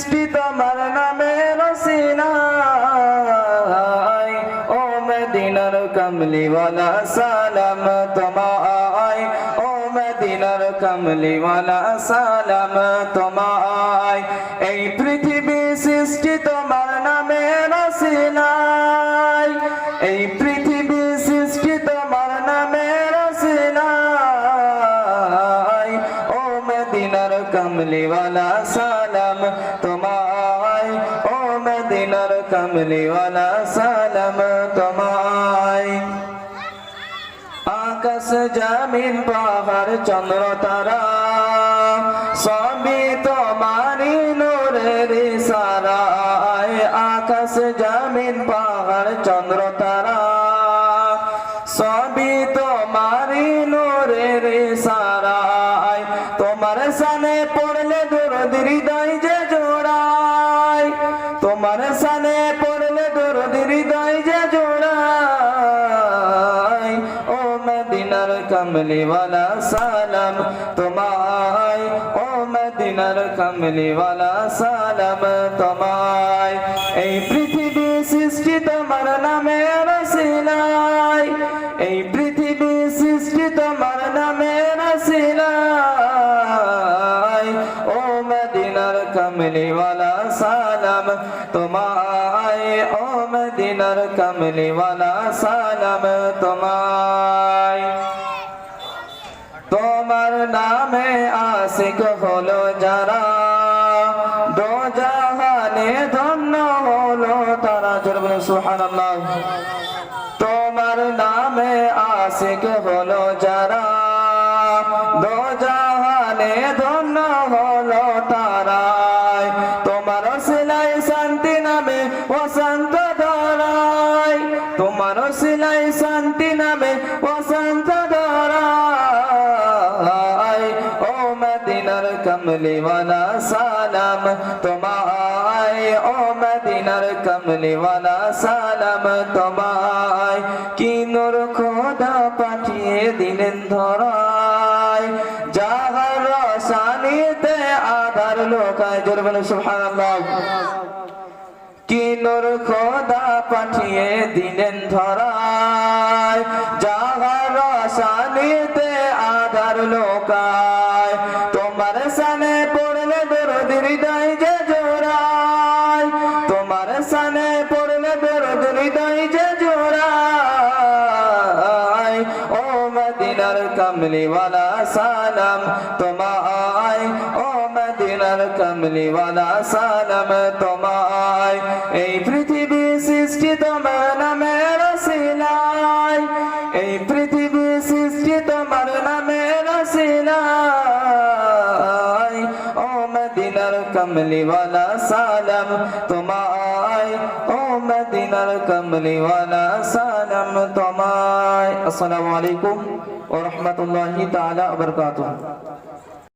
সৃষ্টি তোমার নামের ওসিলায় ও মদিনার কমলিওয়ালা সালাম তোমায় ও মদিনার কমলিওয়ালা সালাম তোমায় এই পৃথিবী সৃষ্টি তোমার নামের ওসিলায় এই পৃথিবী সৃষ্টি তোমার নামের ওসিলায় ও মদিনার কমলিওয়ালা সালাম তোমায় ও মদিনার কমলিওয়ালা সালাম তোমায় আকাশ জমিন পাহাড় চন্দ্র তারা সবই তোমারি নূরের ইশারায় আকাশ জমিন পাহাড় চন্দ্র তারা সবই তোমারি নূরের ইশারায় তোমার সানে পড়লে দরদ হৃদয় যে জোড়ায় তোমার সানে পড়লে দরদ হৃদয় যে জোড়ায় ও মদিনার কমলিওয়ালা সালাম তোমায় ও মদিনার কমলিওয়ালা সালাম তোমায় এই পৃথিবী সৃষ্টি তোমার নামের ওসিলায় এই পৃথিবী সৃষ্টি তোমার নামের ওসিলায় ও মদিনার কমলিওয়ালা সালাম তোমায় ও মদিনার কমলিওয়ালা সালাম তোমায় তোমার নামে আশিক হলো যারা দো জাহানে ধন্য হলো তারা জোরে বলুন সুবহানাল্লাহ তোমার নামে আশিক হলো যারা দো জাহানে ধন্য হলো তারা তোমার সিলাই শান্তি নামে বসন্ত ধরায় তোমার সিলাই শান্তি নামে বসন্ত ধরায় ও মদিনার কমলিওয়ালা সালাম তোমায় ও মদিনার কমলিওয়ালা সালাম তোমায় কি নূর খোদা পাঠিয়ে দিলেন ধরায় যাহার রসানিতে আধার লোকায় জোরে বলে সুবহানাল্লাহ কি নূর খোদা পাঠিয়ে দিলেন ধরায় যাহার রসানিতে আধার লোকায় তোমার সানে পড়লে দরদ হৃদয় যে জোড়ায় তোমার সানে পড়লে দরদ হৃদয় যে জোড়ায় ও মদিনার কমলিওয়ালা সালাম তোমায় ও মদিনার কমলিওয়ালা সালাম তোমায় এই পৃথিবী সৃষ্টি তোমার নামের ওসিলায় এই পৃথিবী সৃষ্টি তোমার নামের ওসিলায় ও মদিনার কমলিওয়ালা সালাম তোমায় ও মদিনার কমলিওয়ালা সালাম তোমায় আসসালামু আলাইকুম ওয়া রাহমাতুল্লাহি তাআলা ওয়া বারাকাতুহু